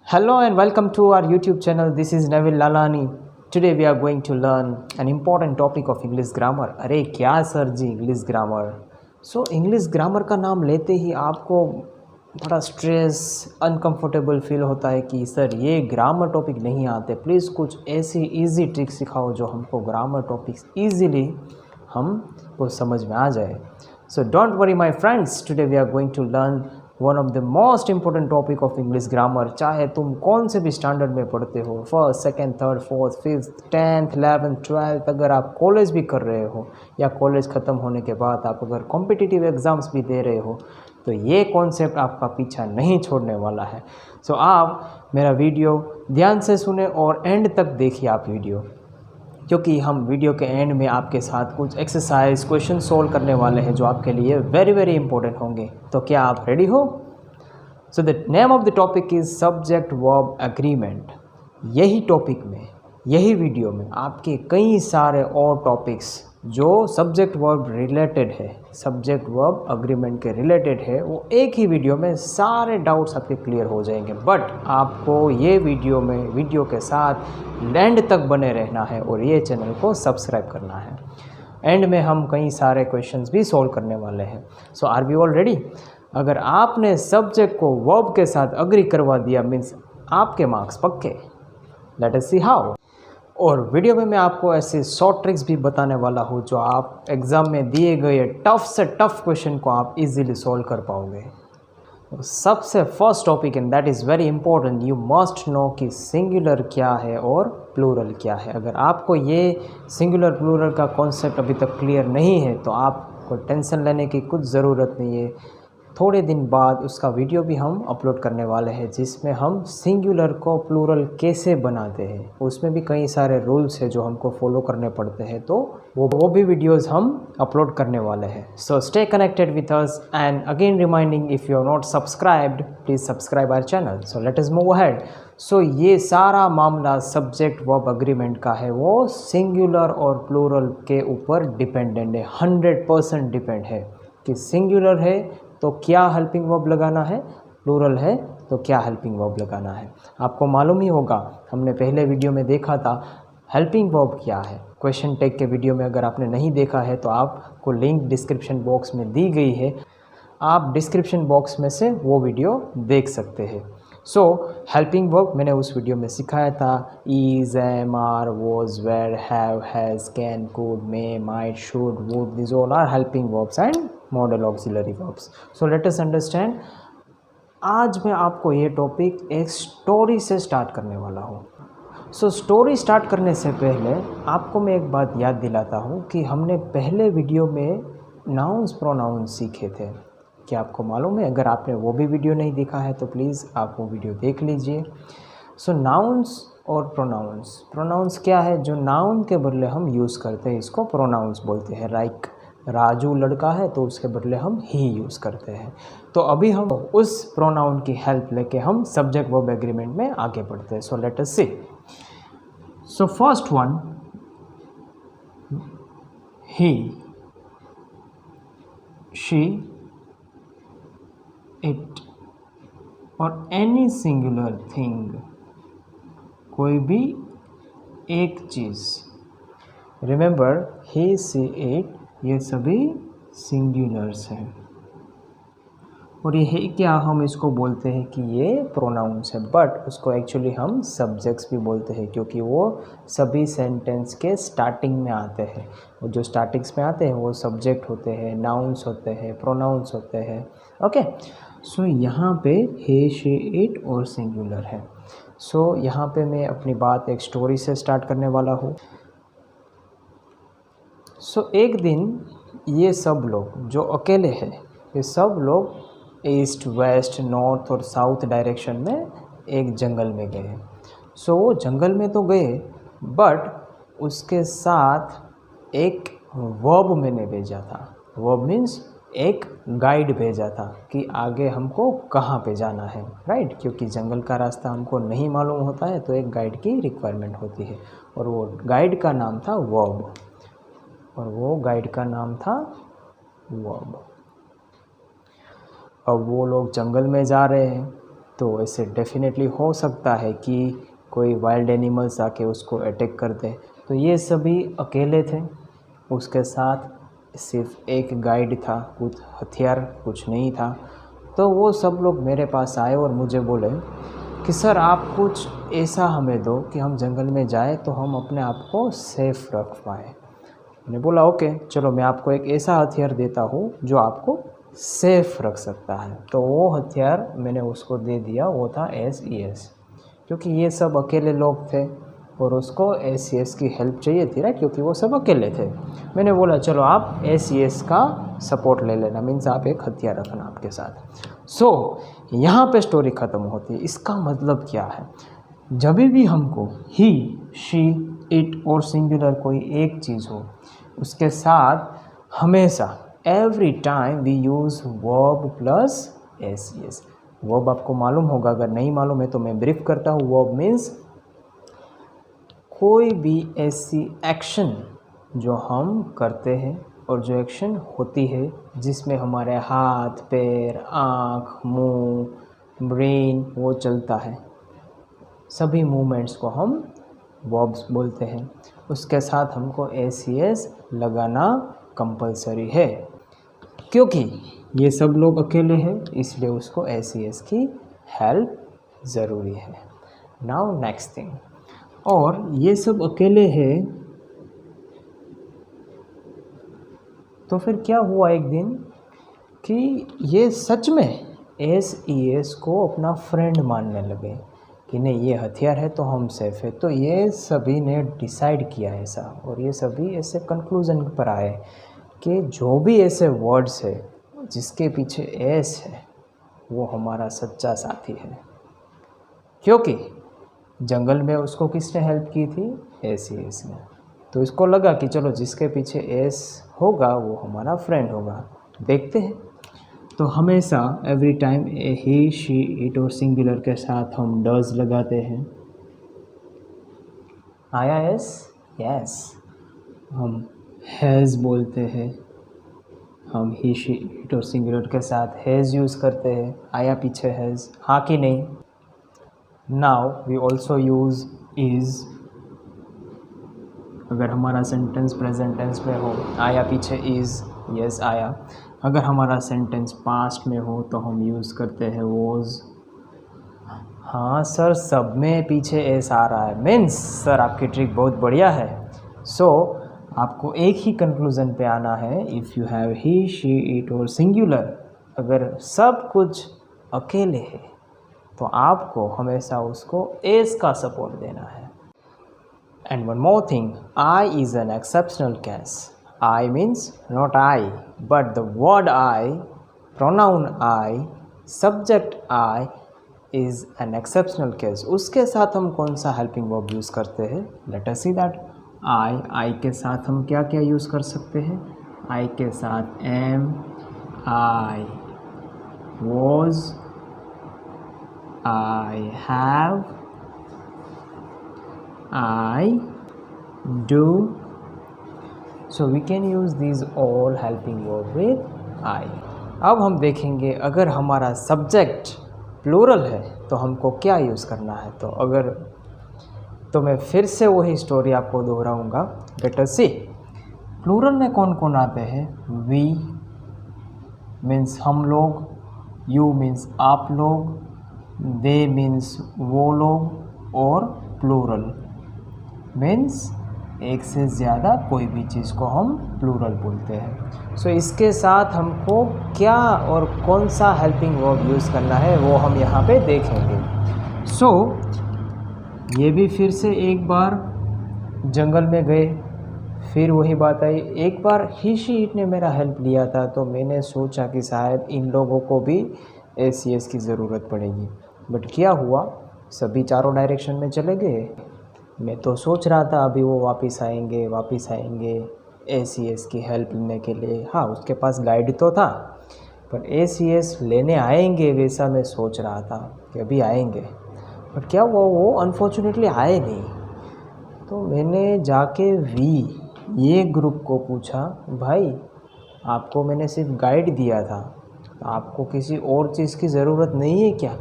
Hello and welcome to our YouTube channel. This is Neville Lalani. Today we are going to learn an important topic of English grammar. अरे क्या sir जी English grammar. English grammar का नाम लेते ही आपको थोड़ा stress uncomfortable feel होता है कि सर ये ग्रामर टॉपिक नहीं आते, प्लीज़ कुछ ऐसी इजी ट्रिक सिखाओ जो हमको ग्रामर टॉपिक्स इजीली हमको समझ में आ जाए। So don't worry my friends, today we are going to learn one of the most important topic of English grammar. चाहे तुम कौन से भी स्टैंडर्ड में पढ़ते हो, first, second, third, fourth, fifth, 10th, 11th, 12th, अगर आप कॉलेज भी कर रहे हो या कॉलेज ख़त्म होने के बाद आप अगर कॉम्पिटिटिव एग्ज़ाम्स भी दे रहे हो तो ये कॉन्सेप्ट आपका पीछा नहीं छोड़ने वाला है। सो आप मेरा वीडियो ध्यान से सुने और एंड तक देखिए आप वीडियो, क्योंकि हम वीडियो के एंड में आपके साथ कुछ एक्सरसाइज क्वेश्चन सोल्व करने वाले हैं जो आपके लिए वेरी वेरी इंपॉर्टेंट होंगे। तो क्या आप रेडी हो? So the name of the topic is subject verb agreement. यही टॉपिक में, यही वीडियो में आपके कई सारे और टॉपिक्स जो सब्जेक्ट वर्ब रिलेटेड है, सब्जेक्ट वर्ब एग्रीमेंट के रिलेटेड है, वो एक ही वीडियो में सारे डाउट्स आपके क्लियर हो जाएंगे। बट आपको ये वीडियो के साथ एंड तक बने रहना है और ये चैनल को सब्सक्राइब करना है। एंड में हम कई सारे क्वेश्चंस भी सॉल्व करने वाले हैं। सो आर वी ऑल रेडी? अगर आपने सब्जेक्ट को वर्ब के साथ अग्री करवा दिया मीन्स आपके मार्क्स पक्के। Late us see how. और वीडियो में मैं आपको ऐसे शॉर्ट ट्रिक्स भी बताने वाला हूँ जो आप एग्ज़ाम में दिए गए टफ़ से टफ़ क्वेश्चन को आप इजीली सॉल्व कर पाओगे। सबसे first topic and that is very important, you must know कि सिंगुलर क्या है और प्लूरल क्या है। अगर आपको ये सिंगुलर प्लूरल का कॉन्सेप्ट अभी तक क्लियर नहीं है तो आपको टेंशन लेने की कुछ ज़रूरत नहीं है। थोड़े दिन बाद उसका वीडियो भी हम अपलोड करने वाले हैं जिसमें हम सिंगुलर को प्लूरल कैसे बनाते हैं, उसमें भी कई सारे रूल्स हैं जो हमको फॉलो करने पड़ते हैं, तो वो भी वीडियोस हम अपलोड करने वाले हैं। So stay connected with us and again reminding, if you are not subscribed please subscribe our channel. So let us move ahead. So ये सारा मामला सब्जेक्ट वर्ब एग्रीमेंट का है, वो सिंगुलर और प्लूरल के ऊपर डिपेंडेंट है, 100% डिपेंड है कि सिंगुलर है तो क्या हेल्पिंग वर्ब लगाना है, प्लूरल है तो क्या हेल्पिंग वर्ब लगाना है। आपको मालूम ही होगा, हमने पहले वीडियो में देखा था हेल्पिंग वर्ब क्या है। क्वेश्चन टैग के वीडियो में अगर आपने नहीं देखा है तो आपको लिंक डिस्क्रिप्शन बॉक्स में दी गई है, आप डिस्क्रिप्शन बॉक्स में से वो वीडियो देख सकते हैं। सो हेल्पिंग वर्ब मैंने उस वीडियो में सिखाया था, is, am, are, was, were, have, has, can, could, may, might, should, would, this all are helping verbs and modal auxiliary verbs. So let us understand. आज मैं आपको ये टॉपिक एक स्टोरी से स्टार्ट करने वाला हूँ। सो स्टोरी स्टार्ट करने से पहले आपको मैं एक बात याद दिलाता हूँ कि हमने पहले वीडियो में नाउन्स प्रोनाउंस सीखे थे। क्या आपको मालूम है? अगर आपने वो भी वीडियो नहीं देखा है तो प्लीज़ आप वो वीडियो देख लीजिए। सो नाउन्स और प्रोनाउंस क्या है? जो नाउन के बदले हम यूज़ करते हैं इसको प्रोनाउंस बोलते हैं। लाइक राजू लड़का है तो उसके बदले हम ही यूज़ करते हैं। तो अभी हम उस प्रोनाउन की हेल्प लेके हम सब्जेक्ट वर्ब एग्रीमेंट में आगे बढ़ते हैं। So let us see. So first one, he, she, it और एनी सिंगुलर थिंग, कोई भी एक चीज़। रिमेंबर, ही, सी, इट ये सभी सिंगुलर्स हैं और ये क्या हम इसको बोलते हैं कि ये प्रोनाउंस है, बट उसको एक्चुअली हम सब्जेक्ट्स भी बोलते हैं क्योंकि वो सभी सेंटेंस के स्टार्टिंग में आते हैं। वो जो स्टार्टिंग्स में आते हैं वो सब्जेक्ट होते हैं, नाउन्स होते हैं, प्रोनाउंस होते हैं। ओके, सो यहाँ पे हे, शी, इट और सिंगुलर है। सो यहाँ पे मैं अपनी बात एक स्टोरी से स्टार्ट करने वाला हूँ। सो एक दिन ये सब लोग जो अकेले हैं, ये सब लोग ईस्ट, वेस्ट, नॉर्थ और साउथ डायरेक्शन में एक जंगल में गए। सो वो जंगल में तो गए बट उसके साथ एक वर्ब मैंने भेजा था। वर्ब मीन्स एक गाइड भेजा था कि आगे हमको कहाँ पे जाना है, राइट? क्योंकि जंगल का रास्ता हमको नहीं मालूम होता है तो एक गाइड की रिक्वायरमेंट होती है और वो गाइड का नाम था वर्ब, और वो गाइड का नाम था वर्ब। अब वो लोग जंगल में जा रहे हैं तो ऐसे डेफिनेटली हो सकता है कि कोई वाइल्ड एनिमल्स आके उसको अटैक कर दे। तो ये सभी अकेले थे, उसके साथ सिर्फ एक गाइड था, कुछ हथियार कुछ नहीं था। तो वो सब लोग मेरे पास आए और मुझे बोले कि सर आप कुछ ऐसा हमें दो कि हम जंगल में जाए तो हम अपने आप को सेफ़ रख पाए। मैंने बोला ओके चलो, मैं आपको एक ऐसा हथियार देता हूँ जो आपको सेफ़ रख सकता है। तो वो हथियार मैंने उसको दे दिया, वो था SES, क्योंकि ये सब अकेले लोग थे और उसको SES की हेल्प चाहिए थी ना, क्योंकि वो सब अकेले थे। मैंने बोला चलो आप SES का सपोर्ट ले लेना, मीन्स आप एक हथियार रखना आपके साथ। सो यहाँ पे स्टोरी ख़त्म होती है। इसका मतलब क्या है, जब भी हमको ही, शी, इट और सिंगुलर कोई एक चीज़ हो, उसके साथ हमेशा every time we use verb plus SES। Verb आपको मालूम होगा, अगर नहीं मालूम है तो मैं ब्रीफ करता हूँ। वर्ब मीन्स कोई भी ऐसी एक्शन जो हम करते हैं और जो एक्शन होती है जिसमें हमारे हाथ, पैर, आँख, मुंह, ब्रेन वो चलता है, सभी मूवमेंट्स को हम वर्ब्स बोलते हैं। उसके साथ हमको SES लगाना कंपलसरी है, क्योंकि ये सब लोग अकेले हैं, इसलिए उसको SES की हेल्प ज़रूरी है। नाउ नेक्स्ट थिंग, और ये सब अकेले हैं, तो फिर क्या हुआ एक दिन कि ये सच में SES को अपना फ्रेंड मानने लगे कि नहीं ये हथियार है तो हम सेफ है। तो ये सभी ने डिसाइड किया ऐसा, और ये सभी ऐसे कंक्लूज़न पर आए कि जो भी ऐसे वर्ड्स है जिसके पीछे S है वो हमारा सच्चा साथी है, क्योंकि जंगल में उसको किसने हेल्प की थी, SES ने। तो इसको लगा कि चलो जिसके पीछे S होगा वो हमारा फ्रेंड होगा। देखते हैं, तो हमेशा every time he, she, it और सिंगुलर के साथ हम डज लगाते हैं। आया S, यस। हम हैज़ बोलते हैं, हम ही, शी, इट और सिंगुलर के साथ हैज़ यूज़ करते हैं। आया पीछे हैज़, हाँ कि नहीं। Now we also use is, अगर हमारा सेंटेंस प्रेजेंट टेंस में हो आया पीछे इज़, यस आया। अगर हमारा सेंटेंस पास्ट में हो तो हम यूज़ करते हैं वॉज। हाँ सर, सब में पीछे एस आ रहा है, मीन्स सर आपकी ट्रिक बहुत बढ़िया है। सो आपको एक ही कंक्लूज़न पे आना है, if you have he, she, it और सिंगुलर, अगर सब कुछ अकेले है तो आपको हमेशा उसको एस का सपोर्ट देना है। And one more thing, I is an exceptional case. I means not I, but the word I, pronoun I, subject I is an exceptional case. उसके साथ हम कौन सा helping verb यूज़ करते हैं? Let us see that. I के साथ हम क्या क्या यूज़ कर सकते हैं? I के साथ am, I was, I have, I do. So we can use these all helping verb with I. अब हम देखेंगे अगर हमारा सब्जेक्ट प्लूरल है तो हमको क्या यूज़ करना है। तो मैं फिर से वही स्टोरी आपको दोहराऊंगा। लेट अस सी, प्लूरल में कौन कौन आते हैं। वी मीन्स हम लोग, यू मीन्स आप लोग, दे मीन्स वो लोग, और प्लूरल मीन्स एक से ज़्यादा कोई भी चीज़ को हम प्लूरल बोलते हैं। सो इसके साथ हमको क्या और कौन सा हेल्पिंग वर्ब यूज़ करना है वो हम यहाँ पे देखेंगे। सो ये भी फिर से एक बार जंगल में गए, फिर वही बात आई। एक बार ही, शी, इट ने मेरा हेल्प लिया था तो मैंने सोचा कि शायद इन लोगों को भी SES की ज़रूरत पड़ेगी, बट क्या हुआ, सभी चारों डायरेक्शन में चले गए। मैं तो सोच रहा था अभी वो वापस आएंगे SES की हेल्प लेने के लिए। हाँ, उसके पास गाइड तो था, पर SES लेने आएंगे वैसा मैं सोच रहा था कि अभी आएंगे, पर क्या वो अनफॉर्चुनेटली आए नहीं। तो मैंने जाके ये ग्रुप को पूछा, भाई आपको मैंने सिर्फ गाइड दिया था, आपको किसी और चीज़ की ज़रूरत नहीं है क्या।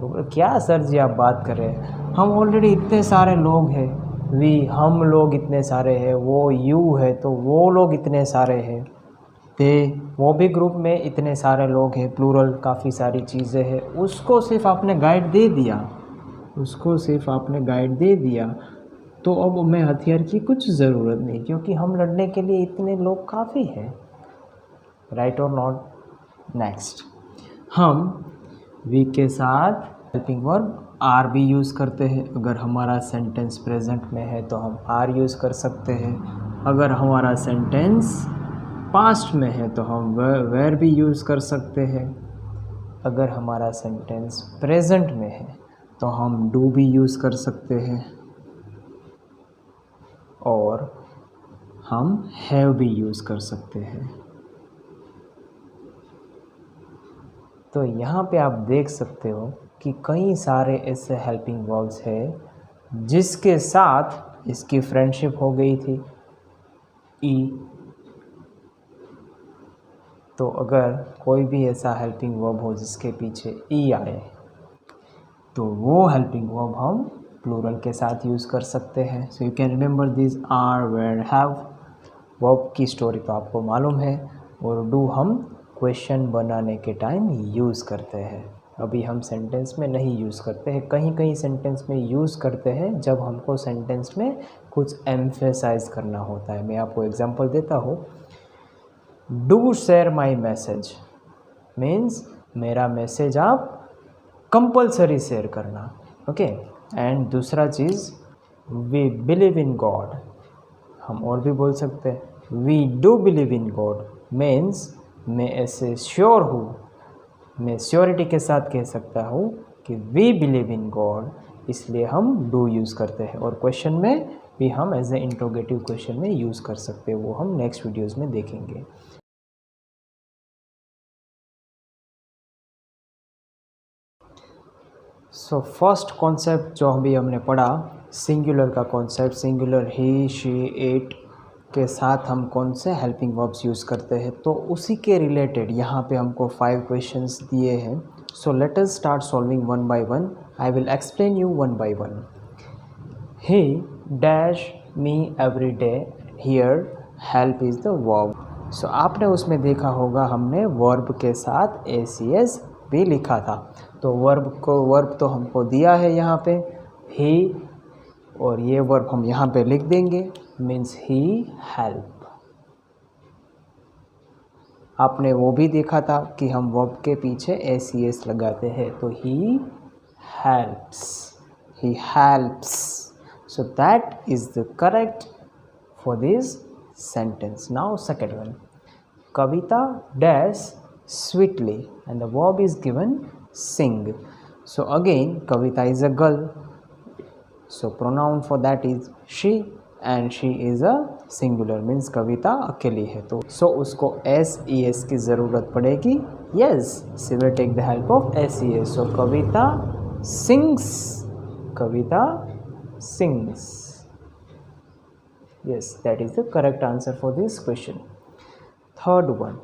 तो बोले क्या सर जी आप बात कर रहे हैं, हम ऑलरेडी इतने सारे लोग हैं, वी हम लोग इतने सारे हैं, वो यू है तो वो लोग इतने सारे हैं, दे वो भी ग्रुप में इतने सारे लोग हैं, प्लूरल काफ़ी सारी चीज़ें हैं। उसको सिर्फ आपने गाइड दे दिया, उसको सिर्फ आपने गाइड दे दिया, तो अब हमें हथियार की कुछ ज़रूरत नहीं, क्योंकि हम लड़ने के लिए इतने लोग काफ़ी हैं। राइट और नॉट। नेक्स्ट, हम वी के साथ हेल्पिंग वर्ब आर भी यूज़ करते हैं। अगर हमारा सेंटेंस प्रेजेंट में है तो हम आर यूज़ कर सकते हैं। अगर हमारा सेंटेंस पास्ट में है तो हम वेर भी यूज़ कर सकते हैं। अगर हमारा सेंटेंस प्रेजेंट में है तो हम डू भी यूज़ कर सकते हैं, और हम हैव भी यूज़ कर सकते हैं। तो यहाँ पे आप देख सकते हो कि कई सारे ऐसे हेल्पिंग वर्ब्स हैं जिसके साथ इसकी फ्रेंडशिप हो गई थी ई। तो अगर कोई भी ऐसा हेल्पिंग वर्ब हो जिसके पीछे ई आए तो वो हेल्पिंग वर्ब हम प्लूरल के साथ यूज़ कर सकते हैं। So you can remember this are, were, have. Verb की स्टोरी तो आपको मालूम है, और डू हम क्वेश्चन बनाने के टाइम यूज़ करते हैं। अभी हम सेंटेंस में नहीं यूज़ करते हैं, कहीं कहीं सेंटेंस में यूज़ करते हैं जब हमको सेंटेंस में कुछ एम्फेसाइज करना होता है। मैं आपको एग्जांपल देता हूँ। Do share my message means मेरा मैसेज आप कंपल्सरी शेयर करना, ओके। एंड दूसरा चीज़, वी बिलीव इन गॉड, हम और भी बोल सकते हैं we do believe in God means मैं ऐसे श्योर हूँ, मैं श्योरिटी के साथ कह सकता हूँ कि वी बिलीव इन गॉड, इसलिए हम डू यूज़ करते हैं। और क्वेश्चन में भी हम एज ए इंट्रोगेटिव क्वेश्चन में यूज़ कर सकते हैं, वो हम नेक्स्ट वीडियोज़ में देखेंगे। सो फर्स्ट कॉन्सेप्ट जो अभी हमने पढ़ा, सिंगुलर का concept, singular he, she, it के साथ हम कौन से हेल्पिंग वर्ब्स यूज़ करते हैं, तो उसी के रिलेटेड यहाँ पे हमको 5 क्वेश्चंस दिए हैं। So let us start solving one by one. I will explain you one by one. He dash me every day, here help is the verb. So आपने उसमें देखा होगा हमने वर्ब के साथ एसीएस भी लिखा था। तो वर्ब तो हमको दिया है यहाँ पे ही, और ये वर्ब हम यहाँ पे लिख देंगे, मीन्स ही हेल्प। आपने वो भी देखा था कि हम वर्ब के पीछे एसीएस लगाते हैं, तो he helps, he helps. So that is the correct for this sentence. Now second one, Kavita dash sweetly, and the verb is given sing. So again, Kavita is a girl, so pronoun for that is she, and she is a singular means कविता अकेली है, तो so उसको SES की ज़रूरत पड़ेगी। yes, she will take the help of SES. so Kavita sings, Kavita sings. yes, that is the correct answer for this question. Third one,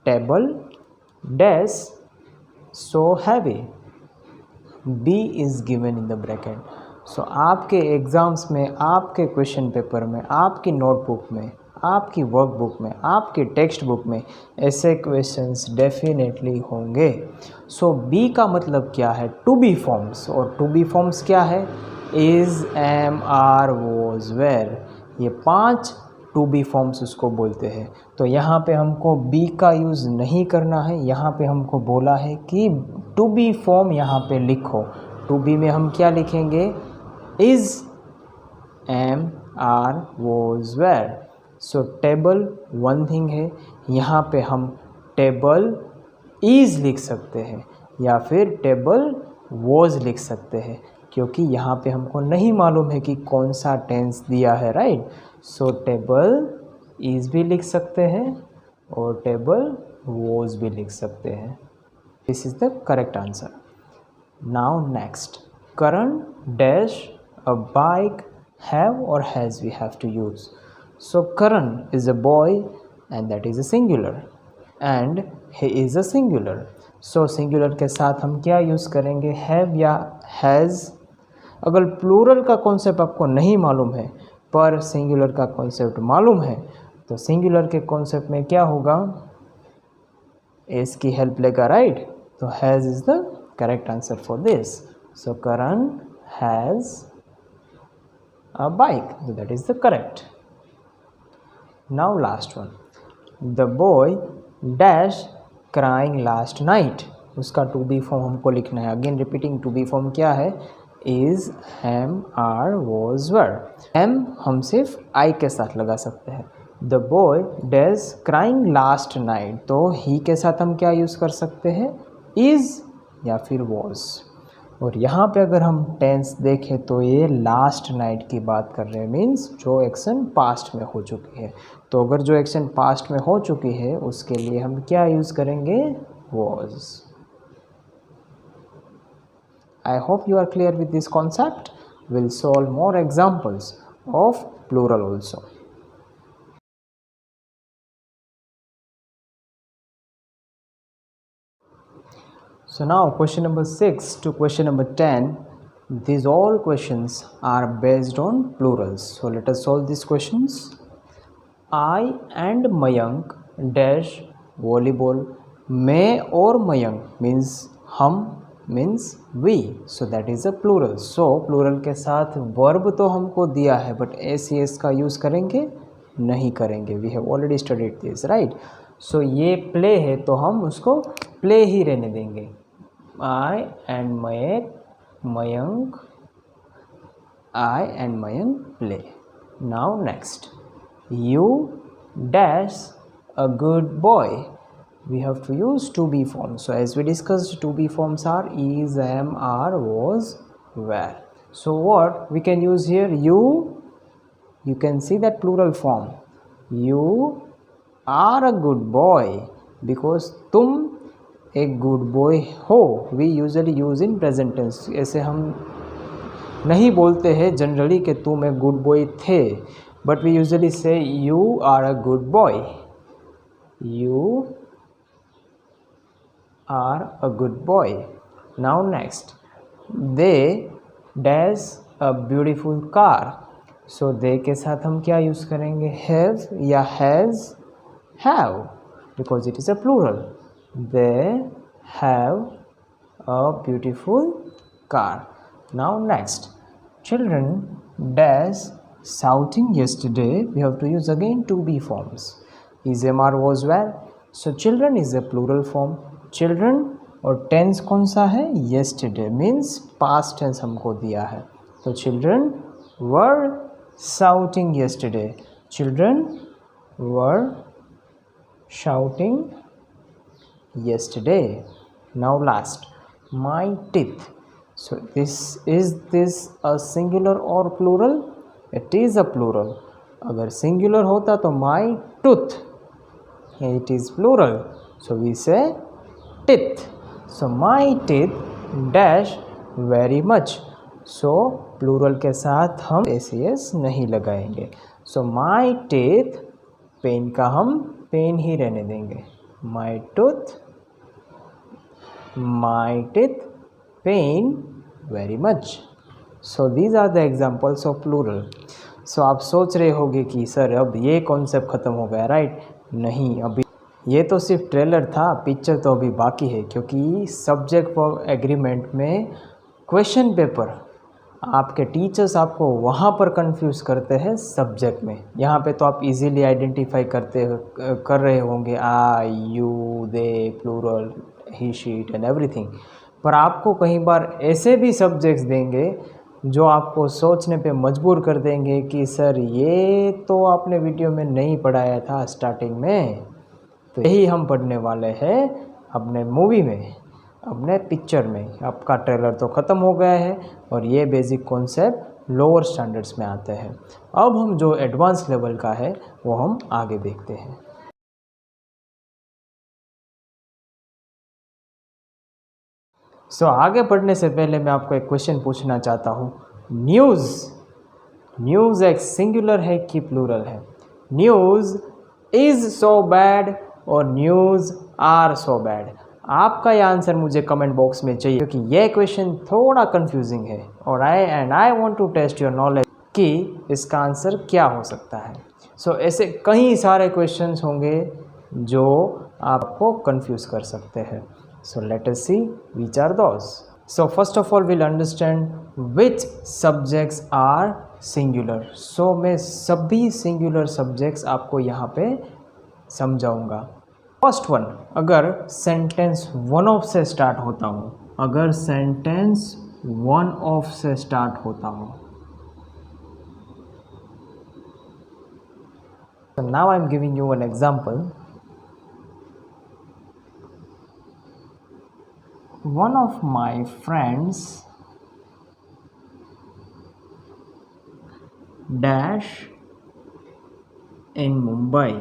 table dash so heavy, B is given in the bracket. so आपके exams में, आपके question paper में, आपकी notebook में, आपकी workbook में, आपकी text book में ऐसे क्वेश्चंस डेफिनेटली होंगे। सो बी का मतलब क्या है, टू बी फॉर्म्स, और टू बी फॉर्म्स क्या है, is, am, are, was, were, ये 5 टू बी फॉर्म्स उसको बोलते हैं। तो यहाँ पे हमको बी का यूज़ नहीं करना है, यहाँ पे हमको बोला है कि टू बी फॉर्म यहाँ पे लिखो। टू बी में हम क्या लिखेंगे, is, am, are, was, were. So table one thing है, यहाँ पे हम टेबल इज़ लिख सकते हैं या फिर टेबल वॉज लिख सकते हैं, क्योंकि यहाँ पे हमको नहीं मालूम है कि कौन सा टेंस दिया है, राइट। सो टेबल इज़ भी लिख सकते हैं और टेबल वॉज भी लिख सकते हैं। This is the correct answer. Now next, Karan dash a bike, have और has we have to use. So Karan is a boy and that is a singular, and he is a singular. So singular के साथ हम क्या use करेंगे, have या has. अगर plural का concept आपको नहीं मालूम है पर सिंगुलर का कॉन्सेप्ट मालूम है तो सिंगुलर के कॉन्सेप्ट में क्या होगा, एस की हेल्प लेगा, राइट। तो has is the correct answer for this. So Karan has a bike, that is the correct. Now last one, the boy dash crying last night. उसका टू बी फॉर्म हमको लिखना है। Again repeating, to be form क्या है, is, am, are, was, were. Am हम सिर्फ I के साथ लगा सकते हैं। The boy dash crying last night, तो ही के साथ हम क्या यूज़ कर सकते हैं, इज या फिर वॉज। और यहाँ पे अगर हम टेंस देखें तो ये लास्ट नाइट की बात कर रहे हैं, मीन्स जो एक्शन पास्ट में हो चुकी है। तो अगर जो एक्शन पास्ट में हो चुकी है उसके लिए हम क्या यूज़ करेंगे, was. I hope you are clear with this concept. We'll solve more examples of plural also. So now question number 6 to question number 10, these all questions are based on plurals. So let us solve these questions. I and Mayank dash volleyball. मैं और Mayank means हम means we, so that is a plural. So plural के साथ verb तो हमको दिया है but SES का यूज़ करेंगे नहीं करेंगे, we have already studied this, right? So ये play है तो हम उसको play ही रहने देंगे। I and Mayank play. Now next, you dash a good boy. We have to use to be forms. So as we discussed, to be forms are is, am, are, was, were. So what we can use here, you can see that plural form, you are a good boy because तुम एक good boy हो। We usually use in present tense. ऐसे हम नहीं बोलते हैं generally कि तुम एक गुड बॉय थे, but we usually say you are a good boy, you are a good boy. Now next, they dash a beautiful car. So they के साथ हम क्या यूज़ करेंगे, have या has, have because it is a plural. They have a beautiful car. Now next, children dash shouting yesterday. We have to use again to be forms, is, am, are, was, were. So children is a plural form. Children और tense कौन सा है, yesterday means past tense हमको दिया है। तो children were shouting yesterday, children were shouting yesterday. Now last, my teeth. So this a singular और plural, it is a plural. अगर सिंगुलर होता तो my tooth, it is plural, so we say teeth. So my teeth dash very much. So plural के साथ हम SES नहीं लगाएंगे। So my teeth, pen का हम पेन ही रहने देंगे, my tooth, my teeth pain very much. So these are the examples of plural. So आप सोच रहे होंगे कि सर अब ये कॉन्सेप्ट ख़त्म हो गया, राइट? नहीं, अभी ये तो सिर्फ ट्रेलर था, पिक्चर तो अभी बाकी है, क्योंकि सब्जेक्ट फॉर एग्रीमेंट में क्वेश्चन पेपर आपके टीचर्स आपको वहाँ पर कंफ्यूज करते हैं सब्जेक्ट में। यहाँ पे तो आप इजीली आइडेंटिफाई कर रहे होंगे I, you, they, plural, he, she, it and everything. पर आपको कई बार ऐसे भी सब्जेक्ट्स देंगे जो आपको सोचने पे मजबूर कर देंगे कि सर ये तो आपने वीडियो में नहीं पढ़ाया था स्टार्टिंग में। तो यही हम पढ़ने वाले हैं अपने मूवी में, अपने पिक्चर में। आपका ट्रेलर तो ख़त्म हो गया है और ये बेसिक कॉन्सेप्ट लोअर स्टैंडर्ड्स में आते हैं। अब हम जो एडवांस लेवल का है वो हम आगे देखते हैं। सो आगे बढ़ने से पहले मैं आपको एक क्वेश्चन पूछना चाहता हूँ। न्यूज़ एक सिंगुलर है कि प्लूरल है? न्यूज़ इज़ सो बैड और न्यूज़ आर सो बैड। आपका ये आंसर मुझे कमेंट बॉक्स में चाहिए, क्योंकि ये क्वेश्चन थोड़ा कंफ्यूजिंग है और I want to test your knowledge कि इसका आंसर क्या हो सकता है। सो ऐसे कई सारे क्वेश्चंस होंगे जो आपको कंफ्यूज कर सकते हैं। So let us see which are those. So first of all will understand which subjects are singular. So मैं सभी सिंगुलर सब्जेक्ट्स आपको यहाँ पे समझाऊंगा। फर्स्ट वन, अगर सेंटेंस वन ऑफ से स्टार्ट होता हूँ, अगर सेंटेंस वन ऑफ से स्टार्ट होता हूँ, so now I'm giving you an example. One of my friends dash in Mumbai,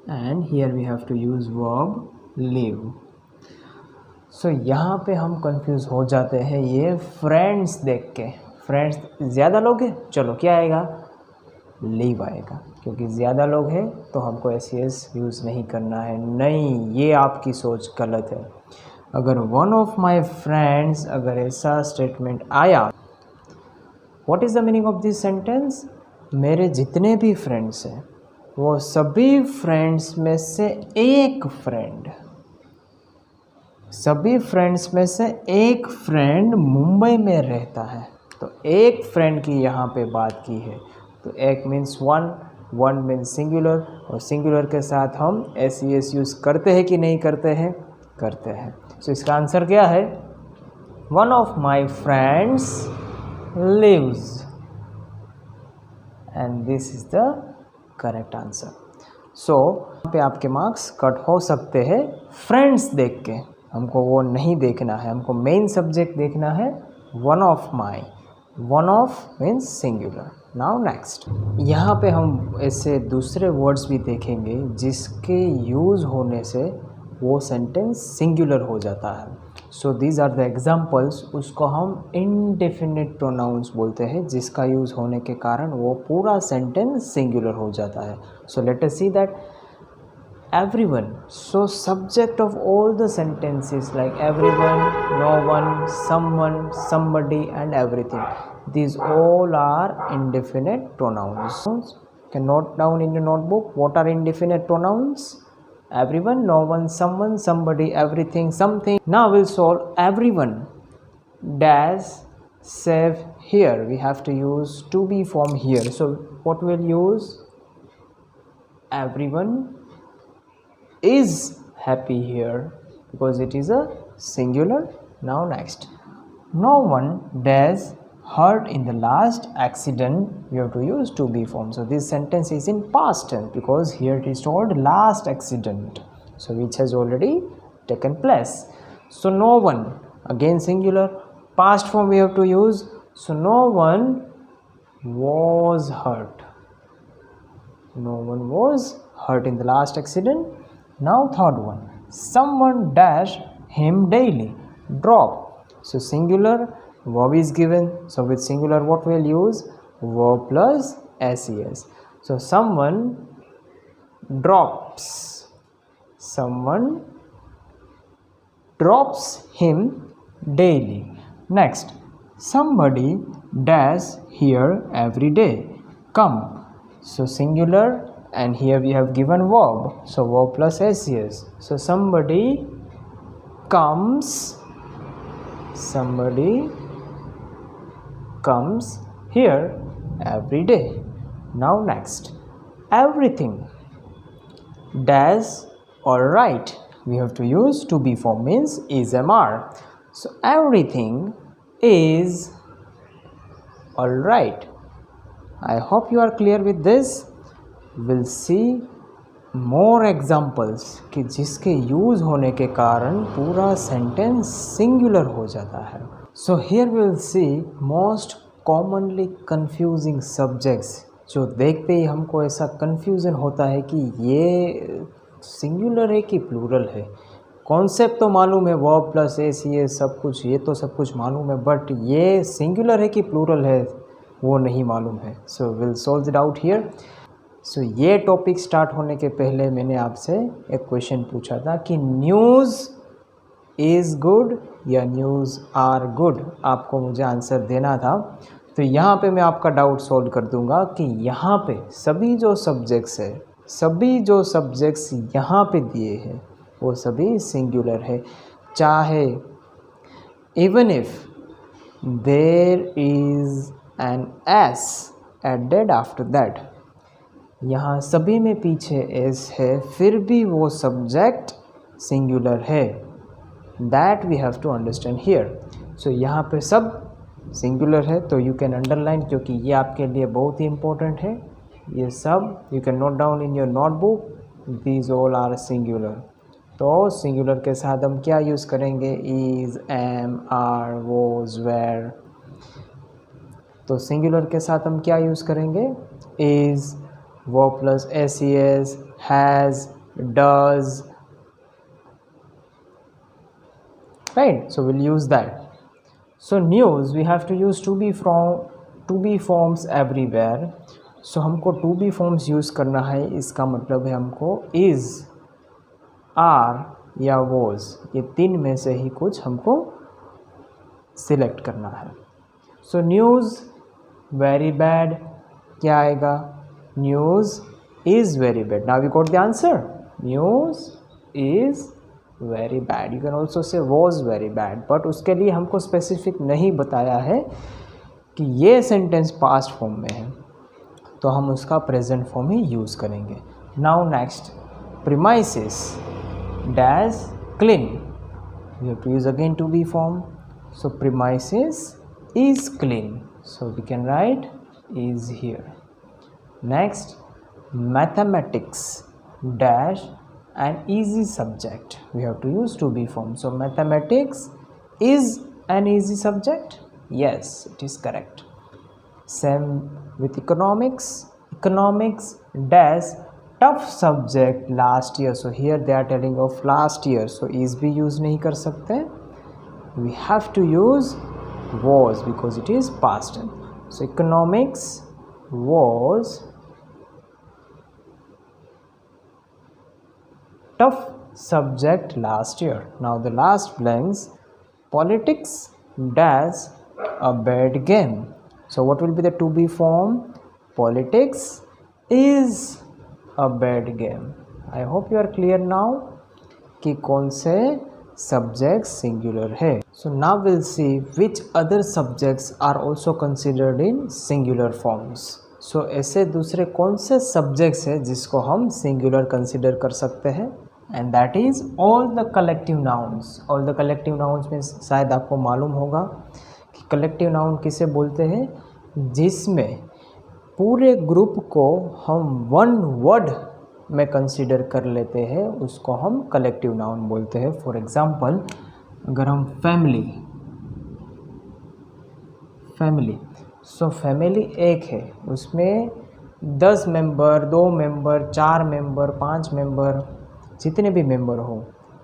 and here we have to use verb live. So यहाँ पे हम कंफ्यूज हो जाते हैं ये फ्रेंड्स देख के। फ्रेंड्स ज़्यादा लोग हैं, चलो क्या आएगा, लीव आएगा, क्योंकि ज़्यादा लोग हैं तो हमको एस यूज़ नहीं करना है। नहीं, ये आपकी सोच गलत है। अगर वन ऑफ माई फ्रेंड्स, अगर ऐसा स्टेटमेंट आया, what is the meaning of this sentence? मेरे जितने भी फ्रेंड्स हैं वो सभी फ्रेंड्स में से एक फ्रेंड, सभी फ्रेंड्स में से एक फ्रेंड मुंबई में रहता है। तो एक फ्रेंड की यहाँ पे बात की है, तो एक means one, one means singular, और सिंगुलर के साथ हम एस यूज़ करते हैं कि नहीं करते हैं? करते हैं। सो इसका आंसर क्या है? One of my friends lives, and this is the correct answer. So यहाँ पे आपके मार्क्स कट हो सकते हैं फ्रेंड्स देख के, हमको वो नहीं देखना है, हमको मेन सब्जेक्ट देखना है one of my. One of means singular. Now next, यहाँ पे हम ऐसे दूसरे वर्ड्स भी देखेंगे जिसके यूज़ होने से वो सेंटेंस सिंगुलर हो जाता है। So these are the examples. उसको हम इनडेफिनिट प्रोनाउंस बोलते हैं, जिसका यूज़ होने के कारण वो पूरा सेंटेंस सिंगुलर हो जाता है। So let us see that everyone. So subject of all the sentences like everyone, no one, someone, somebody and everything, these all are indefinite pronouns. You can note down in your notebook what are indefinite pronouns. Everyone, no one, someone, somebody, everything, something. Now we'll solve everyone dash save. Here we have to use to be form here. So what we'll use? Everyone is happy here because it is a singular. Now next, no one dash hurt in the last accident. We have to use to be form. So this sentence is in past tense because here it is told last accident, so which has already taken place. So no one, again singular, past form we have to use. So no one was hurt. No one was hurt in the last accident. Now third one, someone dash him daily. Drop. So singular, verb is given. So with singular what we'll use? Verb plus ses. So someone drops. Someone drops him daily. Next, somebody dash here every day. Come. So singular, and here we have given verb, so verb plus ses. So somebody comes, somebody comes here every day. Now next, everything dash alright. We have to use to be form, means is mr. So everything is alright. I hope you are clear with this. We'll see more examples कि जिसके use होने के कारण पूरा sentence singular हो जाता है. So here we'll see most commonly confusing subjects, जो देखते ही हमको ऐसा confusion होता है कि ये सिंगुलर है कि प्लूरल है. कॉन्सेप्ट तो मालूम है, वर्ब प्लस एस, ये सब कुछ, ये तो सब कुछ मालूम है, बट ये सिंगुलर है कि प्लूरल है वो नहीं मालूम है. So will solve it out here. So ये टॉपिक स्टार्ट होने के पहले मैंने आपसे एक क्वेश्चन पूछा था कि न्यूज़ इज़ गुड या न्यूज़ आर गुड, आपको मुझे आंसर देना था। तो यहाँ पे मैं आपका डाउट सॉल्व कर दूँगा कि यहाँ पे सभी जो सब्जेक्ट्स यहाँ पे दिए हैं वो सभी सिंगुलर है, चाहे even if there is an S added after that, यहाँ सभी में पीछे एस है फिर भी वो सब्जेक्ट सिंगुलर है। That we have to understand here. So यहाँ पे सब सिंगुलर है, तो यू कैन अंडरलाइन, क्योंकि ये आपके लिए बहुत ही इम्पोर्टेंट है। ये सब you can note down in your notebook, these all are singular. तो सिंगुलर के साथ हम क्या यूज़ करेंगे? Is, am, are, was, were. तो सिंगुलर के साथ हम क्या यूज़ करेंगे? Is, verb plus S, has, does, right? So we'll use that. So news we have to use to be forms everywhere. So हमको to be forms use करना है, इसका मतलब है हमको is, are या was, ये तीन में से ही कुछ हमको सिलेक्ट करना है। So news very bad, क्या आएगा? News is very bad. Now we got the answer. News is very bad. You can also say was very bad, but उसके लिए हमको स्पेसिफिक नहीं बताया है कि ये सेंटेंस पास्ट फॉर्म में है, तो हम उसका प्रेजेंट फॉर्म ही यूज़ करेंगे। Now next, premises dash clean, we have to use again to be form. So premises is clean, so we can write is here. Next, mathematics dash an easy subject, we have to use to be form. So mathematics is an easy subject, yes, it is correct. Same with economics dash tough subject last year. So here they are telling of last year, so is भी use नहीं कर सकते, we have to use was because it is past tense. So economics was tough subject last year. Now the last blanks, politics dash a bad game. So what will be the to be form? Politics is a bad game. I hope you are clear now कि कौन से subjects singular है. So now we'll see which other subjects are also considered in singular forms. So ऐसे दूसरे कौन से subjects है जिसको हम singular consider कर सकते हैं? And that is all the collective nouns. All the collective nouns में शायद आपको मालूम होगा कि कलेक्टिव नाउन किसे बोलते हैं, जिसमें पूरे ग्रुप को हम वन वर्ड में कंसीडर कर लेते हैं, उसको हम कलेक्टिव नाउन बोलते हैं। फॉर एग्जांपल, अगर हम फैमिली सो फैमिली एक है, उसमें 10 मेंबर, 2 मेंबर, 4 मेंबर, 5 मेंबर, जितने भी मेंबर हो,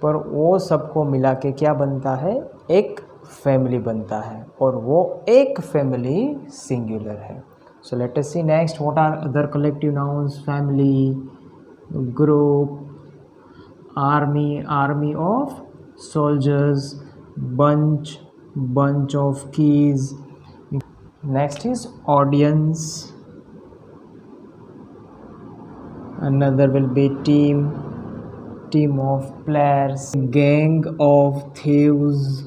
पर वो सबको मिला के क्या बनता है? एक फैमिली बनता है, और वो एक फैमिली सिंगुलर है। So let us see next, what are other collective nouns? Family, group, army of soldiers, bunch of keys. Next is audience, another will be team of players, gang of thieves,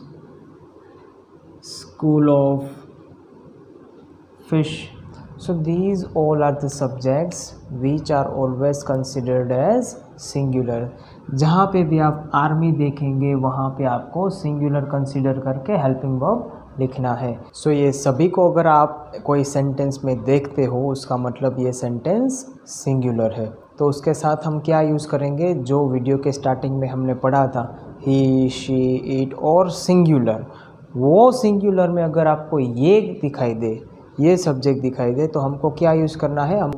school of fish. So these all are the subjects which are always considered as singular. जहाँ पे भी आप army देखेंगे वहाँ पे आपको singular consider करके helping verb लिखना है। सो ये सभी को अगर आप कोई सेंटेंस में देखते हो, उसका मतलब ये सेंटेंस सिंगुलर है। तो उसके साथ हम क्या यूज़ करेंगे? जो वीडियो के स्टार्टिंग में हमने पढ़ा था, ही, शी, इट और सिंगुलर, वो सिंगुलर में अगर आपको ये दिखाई दे, ये सब्जेक्ट दिखाई दे, तो हमको क्या यूज़ करना है?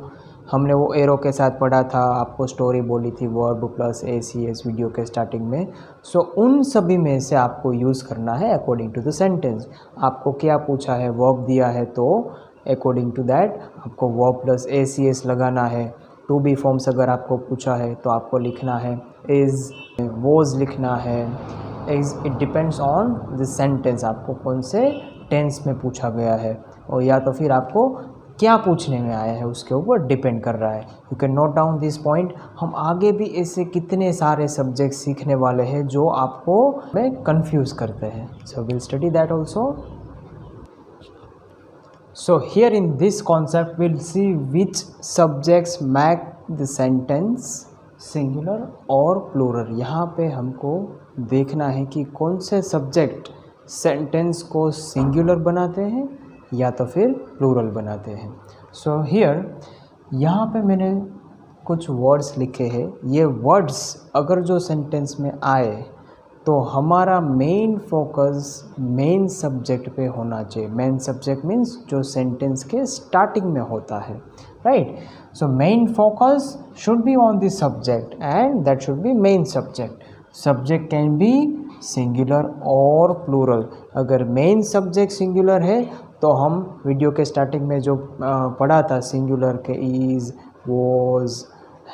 हमने वो एरो के साथ पढ़ा था, आपको स्टोरी बोली थी वर्ब प्लस एसीएस वीडियो के स्टार्टिंग में। सो उन सभी में से आपको यूज़ करना है अकॉर्डिंग टू द सेंटेंस। आपको क्या पूछा है? वर्ब दिया है, तो अकॉर्डिंग टू दैट आपको वर्ब प्लस एसीएस लगाना है। टू बी फॉर्म्स अगर आपको पूछा है तो आपको लिखना है इज़, वॉज लिखना है, is. It depends on the sentence, आपको कौन से टेंस में पूछा गया है और या तो फिर आपको क्या पूछने में आया है उसके ऊपर डिपेंड कर रहा है। You can note down this point. हम आगे भी ऐसे कितने सारे सब्जेक्ट सीखने वाले हैं जो आपको में कंफ्यूज करते हैं। So will study that also. So here in this concept we'll see which subjects make the sentence singular और plural। यहाँ पे हमको देखना है कि कौन से सब्जेक्ट सेंटेंस को सिंगुलर बनाते हैं या तो फिर प्लूरल बनाते हैं। सो हियर यहाँ पे मैंने कुछ वर्ड्स लिखे हैं। ये वर्ड्स अगर जो सेंटेंस में आए तो हमारा मेन फोकस मेन सब्जेक्ट पे होना चाहिए। मेन सब्जेक्ट मीन्स जो सेंटेंस के स्टार्टिंग में होता है, right. So main focus should be on this subject and that should be main subject. Subject can be singular और प्लूरल। अगर मेन सब्जेक्ट सिंगुलर है तो हम वीडियो के स्टार्टिंग में जो पढ़ा था सिंगुलर के इज़, वॉज,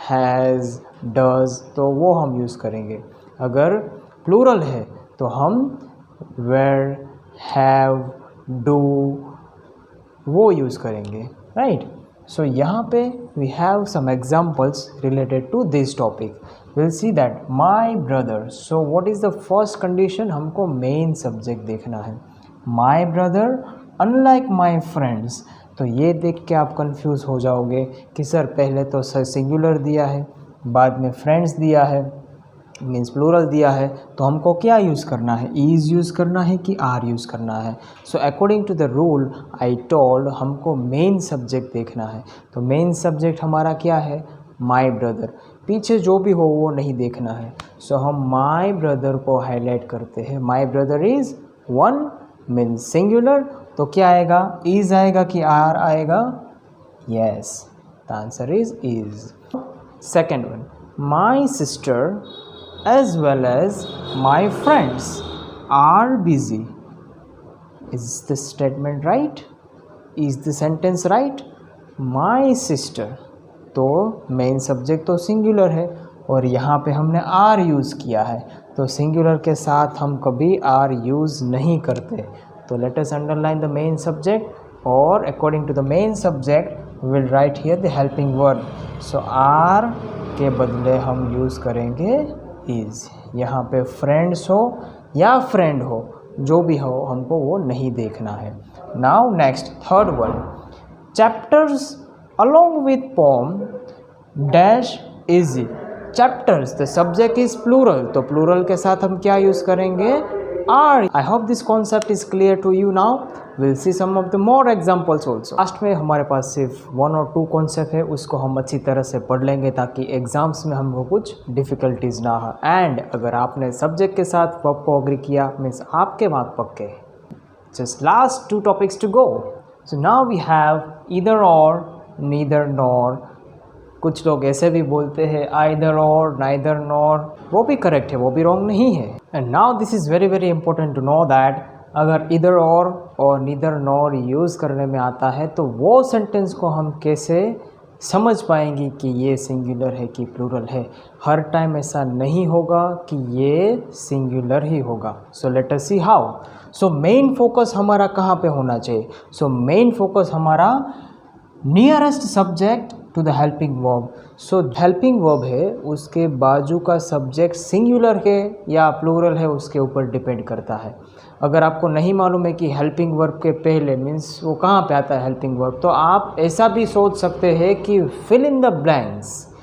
हैज़, डज, तो वो हम यूज़ करेंगे। अगर प्लूरल है तो हम वेयर, हैव, डू वो यूज़ करेंगे, राइट। सो यहाँ पे we have some examples related to this topic. Will see that my brother. So what is the first condition, हमको मेन सब्जेक्ट देखना है। My brother unlike my friends. तो ये देख के आप कंफ्यूज हो जाओगे कि सर पहले तो सिंगुलर दिया है, बाद में फ्रेंड्स दिया है, मीन्स प्लूरल दिया है, तो हमको क्या यूज़ करना है, इज़ यूज़ करना है कि आर यूज़ करना है। So according to the rule I told हमको मेन सब्जेक्ट देखना है। तो मेन सब्जेक्ट हमारा क्या है, माई ब्रदर। पीछे जो भी हो वो नहीं देखना है। सो हम माई ब्रदर को हाईलाइट करते हैं। My brother is one means singular, तो क्या आएगा, इज़ आएगा कि आर आएगा, yes, the answer is. Second one, my sister as well as my friends are busy. Is the statement right? Is the sentence right? My sister, तो main subject तो singular है और यहाँ पे हमने आर यूज़ किया है, तो सिंगुलर के साथ हम कभी आर यूज़ नहीं करते। तो let us underline the main subject और according to the main subject we will write here the helping verb. So are के बदले हम यूज़ करेंगे इज़। यहाँ पे फ्रेंड्स हो या फ्रेंड हो, जो भी हो हमको वो नहीं देखना है। Now next third word, chapters along with poem dash easy. Chapters, the subject is plural, तो प्लूरल के साथ हम क्या यूज़ करेंगे, are. I hope this concept is clear to you. Now will see some of the more examples also. Last में हमारे पास सिर्फ 1 और 2 कॉन्सेप्ट है, उसको हम अच्छी तरह से पढ़ लेंगे ताकि एग्जाम्स में हमको कुछ डिफ़िकल्टीज ना हो। एंड अगर आपने सब्जेक्ट के साथ वर्ब को अग्री किया मीन्स आपके मार्क पक्के। Just last 2 topics to go. So now we have either or, neither nor. कुछ लोग ऐसे भी बोलते हैं आइदर और, नाइदर नॉर, वो भी करेक्ट है, वो भी रॉन्ग नहीं है। And now this is very very important to know that अगर इधर और नीदर नॉर यूज़ करने में आता है तो वो सेंटेंस को हम कैसे समझ पाएंगे कि ये सिंगुलर है कि प्लूरल है। हर टाइम ऐसा नहीं होगा कि ये सिंगुलर ही होगा। So let us see how. So main focus हमारा कहाँ पे होना चाहिए, सो मेन फोकस हमारा nearest subject to the helping verb. So helping verb है, उसके बाजू का सब्जेक्ट सिंगुलर है या प्लूरल है उसके ऊपर डिपेंड करता है। अगर आपको नहीं मालूम है कि हेल्पिंग वर्ब के पहले मीन्स वो कहाँ पे आता है हेल्पिंग वर्ब, तो आप ऐसा भी सोच सकते हैं कि fill in the blanks.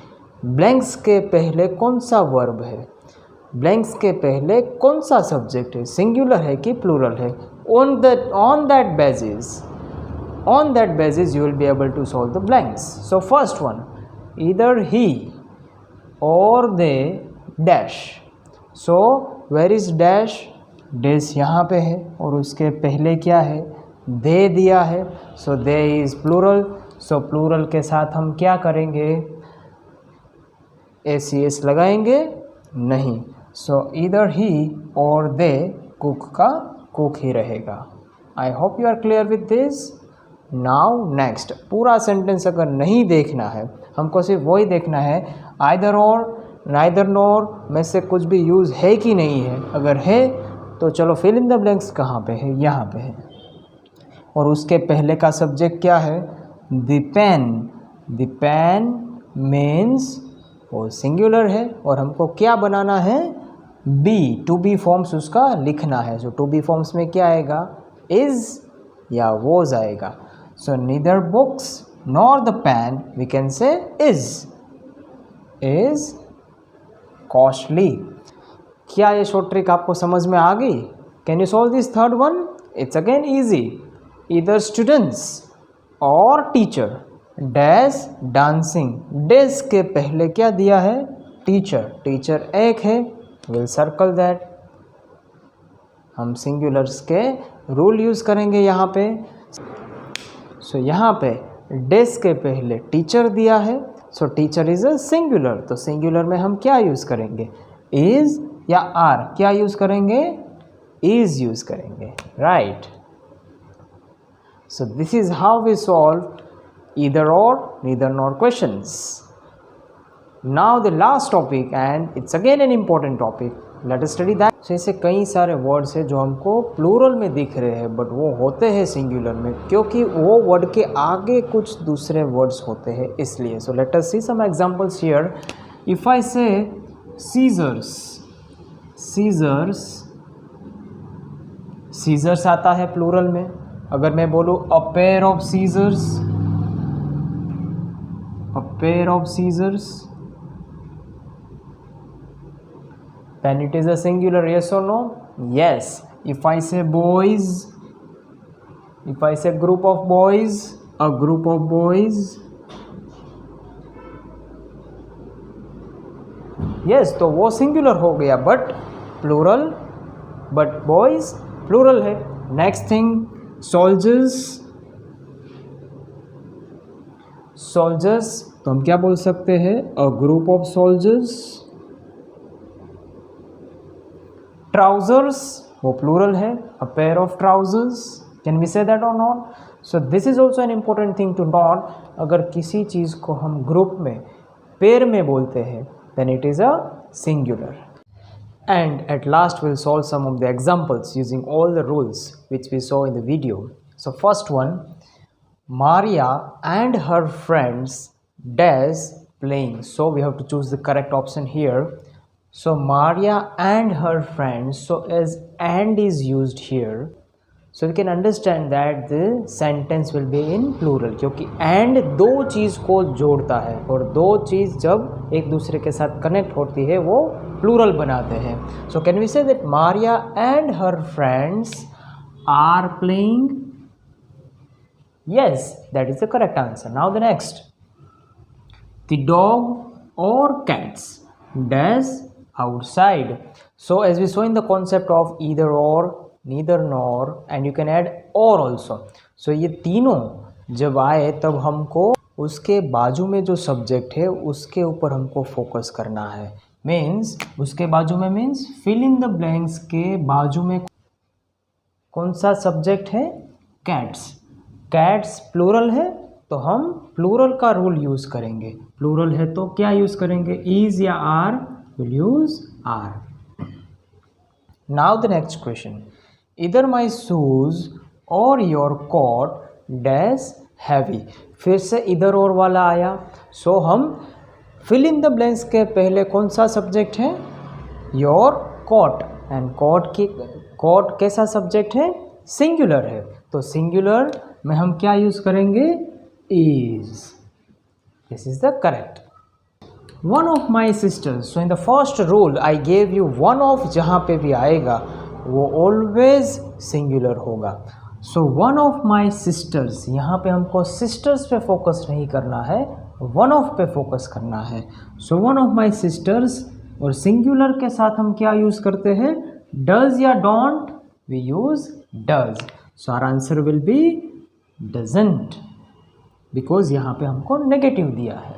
Blanks के पहले कौन सा वर्ब है, ब्लैंक्स के पहले कौन सा सब्जेक्ट है, सिंगुलर है कि प्लूरल है। On that basis you will be able to solve the blanks. So first one, either he or they dash. So where is dash? dash यहाँ पे है और उसके पहले क्या है, they दिया है। So they is plural. So plural के साथ हम क्या करेंगे, ACS लगाएंगे नहीं। So either he or they, cook का cook ही रहेगा। I hope you are clear with this. Now next. पूरा सेंटेंस अगर नहीं देखना है, हमको सिर्फ वही देखना है आइदर और नाइदर नॉर में से कुछ भी यूज़ है कि नहीं है। अगर है तो चलो फिल इन द ब्लैंक्स कहाँ पे है, यहाँ पे है। और उसके पहले का सब्जेक्ट क्या है, the pen. The pen means वो सिंगुलर है और हमको क्या बनाना है, बी, टू बी फॉर्म्स उसका लिखना है। सो टू बी फॉर्म्स में क्या आएगा, इज़ या वॉज आएगा। So neither books nor the pen we can say is costly. क्या ये शॉर्ट ट्रिक आपको समझ में आ गई? Can you solve this third one? It's again easy. Either students और टीचर डैश डांसिंग। डैश के पहले क्या दिया है, टीचर। टीचर एक है, विल सर्कल दैट। हम सिंगुलर्स के रूल यूज़ करेंगे यहाँ पे। सो यहाँ पे डैश के पहले टीचर दिया है, सो टीचर इज़ अ सिंगुलर। तो सिंगुलर में हम क्या यूज़ करेंगे, इज़ या आर। क्या यूज़ करेंगे, इज़ यूज़ करेंगे, right. So this is how we solve either or, neither nor questions. Now the last topic, and it's again an important topic. Let us study that. So ऐसे कई सारे words हैं जो हमको plural में दिख रहे हैं बट वो होते हैं सिंगुलर में, क्योंकि वो वर्ड के आगे कुछ दूसरे वर्ड्स होते हैं इसलिए। So let us see some examples here. If I say scissors, scissors, scissors आता है प्लूरल में। अगर मैं बोलूँ a pair of scissors, a pair of scissors, then it is a singular, yes or no? Yes. If I say boys, if I say group of boys, a group of boys, yes, तो वो singular हो गया but plural, but boys plural है। Next thing, soldiers. Soldiers तो हम क्या बोल सकते हैं, a group of soldiers. Trousers वो प्लूरल है, a pair of trousers. Can we say that और not? So this is also an important thing to note. अगर किसी चीज़ को हम ग्रुप में, पेयर में बोलते हैं, then it is a singular. And at last we'll solve some of the examples using all the rules which we saw in the video. So first one, Maria and her friends dash playing. So we have to choose the correct option here. So Maria and her friends, so as and is used here, so we can understand that the sentence will be in plural, क्योंकि and दो चीज़ को जोड़ता है और दो चीज़ जब एक दूसरे के साथ कनेक्ट होती है वो प्लूरल बनाते हैं. So can we say that Maria and her friends are playing? Yes, that is the correct answer. Now the next, the dog or cats dash outside. So as we saw in the concept of either or, neither nor, and you can add or also. So ये तीनों जब आए तब हमको उसके बाजू में जो सब्जेक्ट है उसके ऊपर हमको फोकस करना है. मीन्स उसके बाजू में means fill in the blanks के बाजू में कौन सा सब्जेक्ट है? कैट्स. कैट्स प्लूरल है तो हम प्लूरल का रूल यूज़ करेंगे. प्लूरल है तो क्या यूज़ करेंगे? इज या are? Will use are. Now the next question, इधर my shoes or your coat dash heavy. फिर से इधर और वाला आया. सो हम फिल इन द ब्लैंक्स के पहले कौन सा सब्जेक्ट है? Your coat. एंड कोट कैसा सब्जेक्ट है? सिंगुलर है. तो सिंगुलर में हम क्या यूज़ करेंगे? Is. This is the correct. One of my sisters. So in the first rule I gave you one of, जहाँ पे भी आएगा वो ऑलवेज सिंगुलर होगा. So one of my sisters, यहाँ पे हमको सिस्टर्स पे फोकस नहीं करना है, वन ऑफ पे फोकस करना है. So one of my sisters, और सिंगुलर के साथ हम क्या यूज़ करते हैं? डज या don't? We use does. So our answer will be doesn't, because यहाँ पे हमको नेगेटिव दिया है.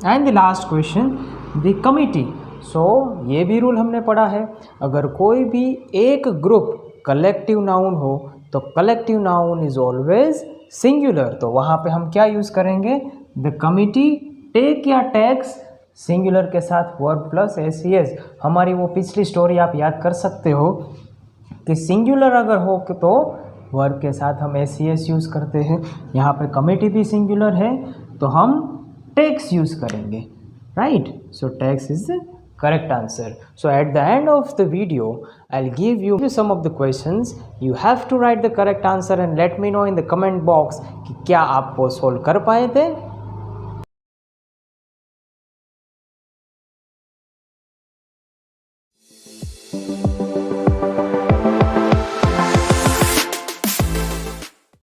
And the last question, the committee. So ये भी रूल हमने पढ़ा है, अगर कोई भी एक ग्रुप कलेक्टिव नाउन हो तो collective noun is always singular, तो वहाँ पे हम क्या यूज़ करेंगे, द कमिटी टेक या टेक्स, सिंगुलर के साथ वर्ब प्लस एस। हमारी वो पिछली स्टोरी आप याद कर सकते हो कि सिंगुलर अगर हो तो वर्ब के साथ हम एस यूज़ करते हैं। यहाँ पे कमिटी भी सिंगुलर है तो हम टेक्स यूज़ करेंगे, right. So takes is the correct answer. So at the end of the video, I'll give you some of the questions. You have to write the correct answer and let me know in the comment box कि क्या आप वो solve कर पाए थे।